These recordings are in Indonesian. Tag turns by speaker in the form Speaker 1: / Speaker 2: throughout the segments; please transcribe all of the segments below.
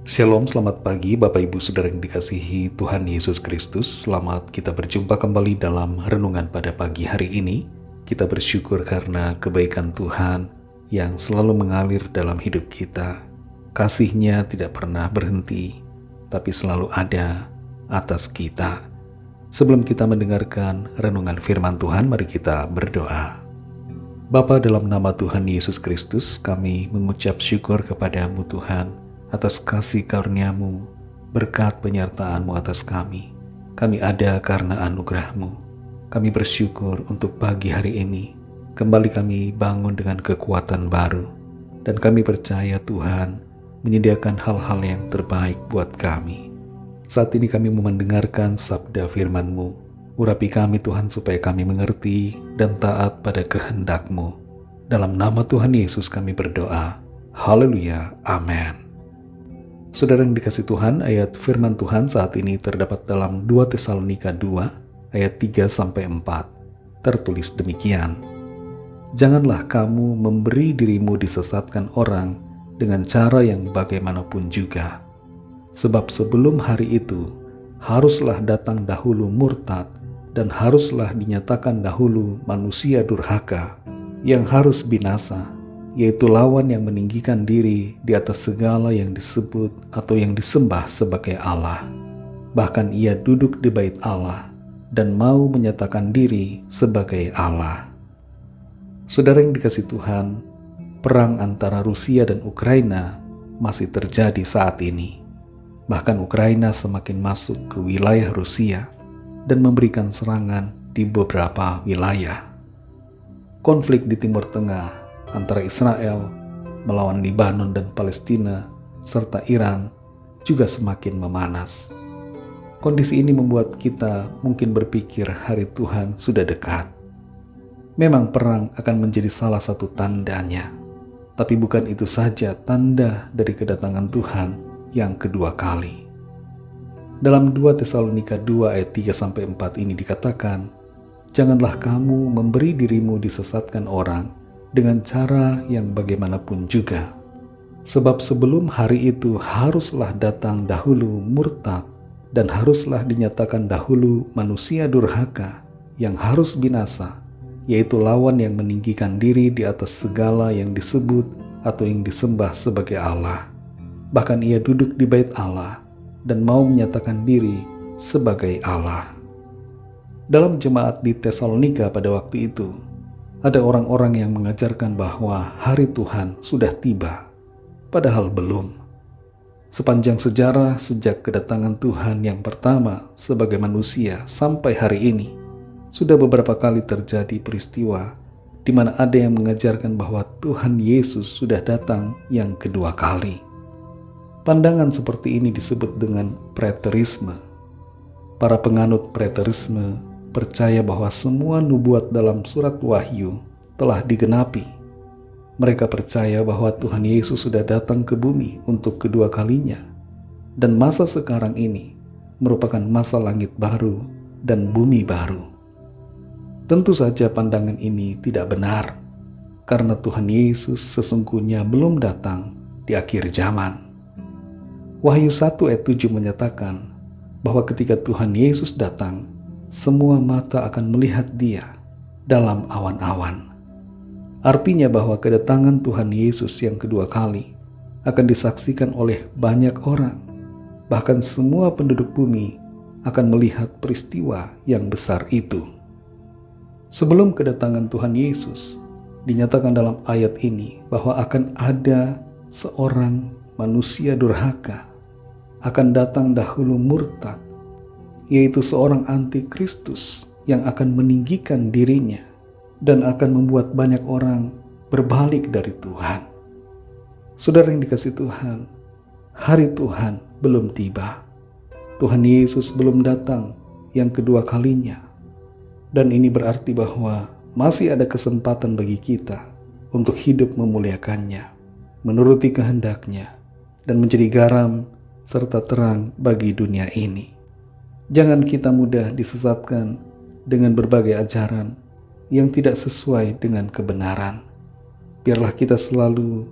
Speaker 1: Shalom, selamat pagi Bapak Ibu Saudara yang dikasihi Tuhan Yesus Kristus. Selamat kita berjumpa kembali dalam renungan pada pagi hari ini. Kita bersyukur karena kebaikan Tuhan yang selalu mengalir dalam hidup kita. Kasih-Nya tidak pernah berhenti, tapi selalu ada atas kita. Sebelum kita mendengarkan renungan firman Tuhan, mari kita berdoa. Bapa, dalam nama Tuhan Yesus Kristus, kami mengucap syukur kepadamu Tuhan, atas kasih karunia-Mu, berkat penyertaan-Mu atas kami. Kami ada karena anugerah-Mu. Kami bersyukur untuk pagi hari ini. Kembali kami bangun dengan kekuatan baru. Dan kami percaya Tuhan menyediakan hal-hal yang terbaik buat kami. Saat ini kami mau mendengarkan sabda firman-Mu. Urapi kami Tuhan supaya kami mengerti dan taat pada kehendak-Mu. Dalam nama Tuhan Yesus kami berdoa. Haleluya. Amin. Saudara yang dikasih Tuhan, ayat firman Tuhan saat ini terdapat dalam 2 Tesalonika 2 ayat 3-4. Tertulis demikian. Janganlah kamu memberi dirimu disesatkan orang dengan cara yang bagaimanapun juga. Sebab sebelum hari itu haruslah datang dahulu murtad dan haruslah dinyatakan dahulu manusia durhaka yang harus binasa, yaitu lawan yang meninggikan diri di atas segala yang disebut atau yang disembah sebagai Allah. Bahkan ia duduk di bait Allah dan mau menyatakan diri sebagai Allah. Saudara yang dikasih Tuhan, perang antara Rusia dan Ukraina masih terjadi saat ini. Bahkan Ukraina semakin masuk ke wilayah Rusia dan memberikan serangan di beberapa wilayah. Konflik di Timur Tengah antara Israel melawan Lebanon dan Palestina serta Iran juga semakin memanas. Kondisi ini membuat kita mungkin berpikir hari Tuhan sudah dekat. Memang perang akan menjadi salah satu tandanya, tapi bukan itu saja tanda dari kedatangan Tuhan yang kedua kali. Dalam 2 Tesalonika 2 ayat 3-4 ini dikatakan, janganlah kamu memberi dirimu disesatkan orang dengan cara yang bagaimanapun juga. Sebab sebelum hari itu haruslah datang dahulu murtad dan haruslah dinyatakan dahulu manusia durhaka yang harus binasa, yaitu lawan yang meninggikan diri di atas segala yang disebut atau yang disembah sebagai Allah. Bahkan ia duduk di bait Allah dan mau menyatakan diri sebagai Allah. Dalam jemaat di Tesalonika pada waktu itu, ada orang-orang yang mengajarkan bahwa hari Tuhan sudah tiba, padahal belum. Sepanjang sejarah sejak kedatangan Tuhan yang pertama sebagai manusia sampai hari ini, sudah beberapa kali terjadi peristiwa di mana ada yang mengajarkan bahwa Tuhan Yesus sudah datang yang kedua kali. Pandangan seperti ini disebut dengan preterisme. Para penganut preterisme percaya bahwa semua nubuat dalam surat Wahyu telah digenapi. Mereka percaya bahwa Tuhan Yesus sudah datang ke bumi untuk kedua kalinya, dan masa sekarang ini merupakan masa langit baru dan bumi baru. Tentu saja pandangan ini tidak benar, karena Tuhan Yesus sesungguhnya belum datang di akhir zaman. Wahyu 1 ayat 7 menyatakan bahwa ketika Tuhan Yesus datang, semua mata akan melihat Dia dalam awan-awan. Artinya bahwa kedatangan Tuhan Yesus yang kedua kali akan disaksikan oleh banyak orang. Bahkan semua penduduk bumi akan melihat peristiwa yang besar itu. Sebelum kedatangan Tuhan Yesus, dinyatakan dalam ayat ini bahwa akan ada seorang manusia durhaka, akan datang dahulu murtad, yaitu seorang antikristus yang akan meninggikan dirinya dan akan membuat banyak orang berbalik dari Tuhan. Saudara yang dikasihi Tuhan, hari Tuhan belum tiba. Tuhan Yesus belum datang yang kedua kalinya. Dan ini berarti bahwa masih ada kesempatan bagi kita untuk hidup memuliakannya, menuruti kehendak-Nya, dan menjadi garam serta terang bagi dunia ini. Jangan kita mudah disesatkan dengan berbagai ajaran yang tidak sesuai dengan kebenaran. Biarlah kita selalu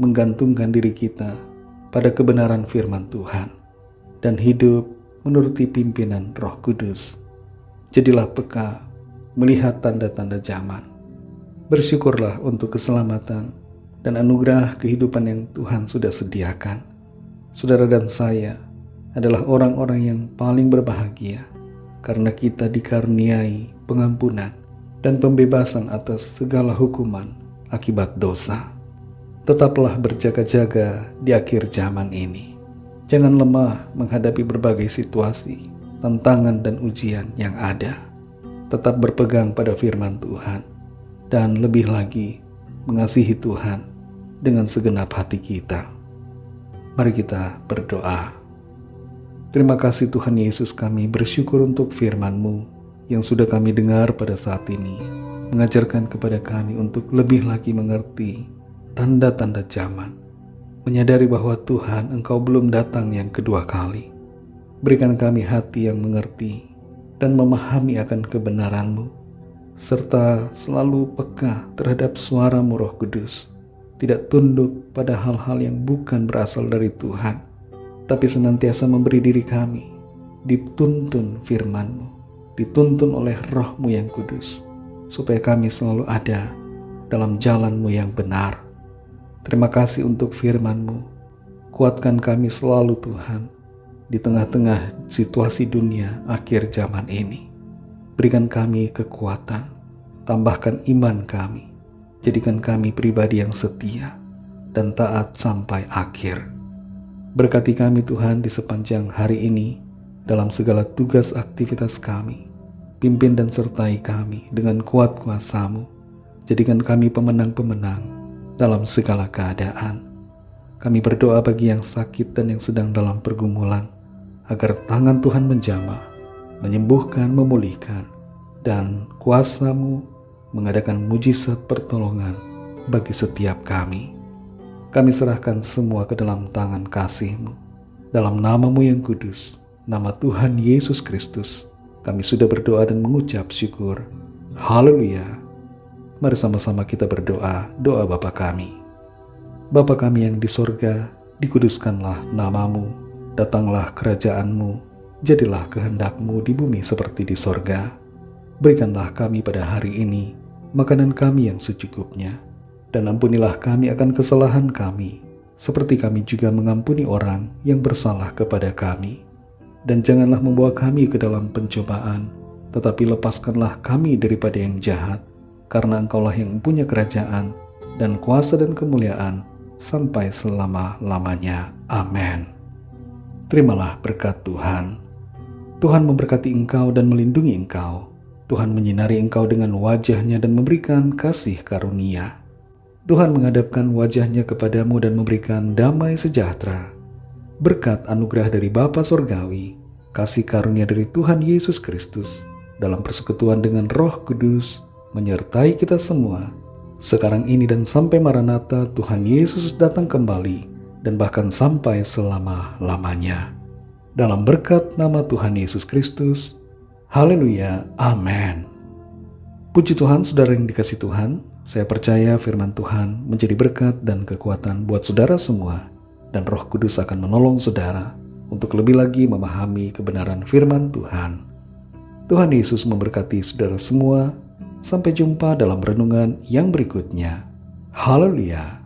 Speaker 1: menggantungkan diri kita pada kebenaran firman Tuhan dan hidup menuruti pimpinan Roh Kudus. Jadilah peka melihat tanda-tanda zaman. Bersyukurlah untuk keselamatan dan anugerah kehidupan yang Tuhan sudah sediakan. Saudara dan saya adalah orang-orang yang paling berbahagia karena kita dikaruniai pengampunan dan pembebasan atas segala hukuman akibat dosa. Tetaplah berjaga-jaga di akhir zaman ini. Jangan lemah menghadapi berbagai situasi, tantangan dan ujian yang ada. Tetap berpegang pada firman Tuhan dan lebih lagi mengasihi Tuhan dengan segenap hati kita. Mari kita berdoa. Terima kasih Tuhan Yesus, kami bersyukur untuk firman-Mu yang sudah kami dengar pada saat ini, mengajarkan kepada kami untuk lebih lagi mengerti tanda-tanda zaman, menyadari bahwa Tuhan Engkau belum datang yang kedua kali. Berikan kami hati yang mengerti dan memahami akan kebenaran-Mu, serta selalu peka terhadap suara-Mu Roh Kudus, tidak tunduk pada hal-hal yang bukan berasal dari Tuhan, tapi senantiasa memberi diri kami dituntun firman-Mu, dituntun oleh Roh-Mu yang kudus, supaya kami selalu ada dalam jalan-Mu yang benar. Terima kasih untuk firman-Mu. Kuatkan kami selalu Tuhan, di tengah-tengah situasi dunia akhir zaman ini. Berikan kami kekuatan, tambahkan iman kami, jadikan kami pribadi yang setia dan taat sampai akhir. Berkati kami Tuhan di sepanjang hari ini, dalam segala tugas aktivitas kami. Pimpin dan sertai kami dengan kuat kuasa-Mu, jadikan kami pemenang-pemenang dalam segala keadaan. Kami berdoa bagi yang sakit dan yang sedang dalam pergumulan, agar tangan Tuhan menjamah, menyembuhkan, memulihkan, dan kuasa-Mu mengadakan mujizat pertolongan bagi setiap kami. Kami serahkan semua ke dalam tangan kasih-Mu. Dalam nama-Mu yang kudus, nama Tuhan Yesus Kristus, kami sudah berdoa dan mengucap syukur. Haleluya. Mari sama-sama kita berdoa, doa Bapa kami. Bapa kami yang di sorga, dikuduskanlah nama-Mu, datanglah kerajaan-Mu, jadilah kehendak-Mu di bumi seperti di sorga. Berikanlah kami pada hari ini makanan kami yang secukupnya, dan ampunilah kami akan kesalahan kami, seperti kami juga mengampuni orang yang bersalah kepada kami. Dan janganlah membawa kami ke dalam pencobaan, tetapi lepaskanlah kami daripada yang jahat, karena Engkaulah yang punya kerajaan, dan kuasa dan kemuliaan, sampai selama-lamanya. Amin. Terimalah berkat Tuhan. Tuhan memberkati engkau dan melindungi engkau. Tuhan menyinari engkau dengan wajah-Nya dan memberikan kasih karunia. Tuhan menghadapkan wajah-Nya kepadamu dan memberikan damai sejahtera. Berkat anugerah dari Bapa Sorgawi, kasih karunia dari Tuhan Yesus Kristus, dalam persekutuan dengan Roh Kudus, menyertai kita semua, sekarang ini dan sampai Maranatha Tuhan Yesus datang kembali, dan bahkan sampai selama-lamanya. Dalam berkat nama Tuhan Yesus Kristus, haleluya, amin. Puji Tuhan, saudara yang dikasihi Tuhan, saya percaya firman Tuhan menjadi berkat dan kekuatan buat saudara semua, dan Roh Kudus akan menolong saudara untuk lebih lagi memahami kebenaran firman Tuhan. Tuhan Yesus memberkati saudara semua. Sampai jumpa dalam renungan yang berikutnya. Haleluya.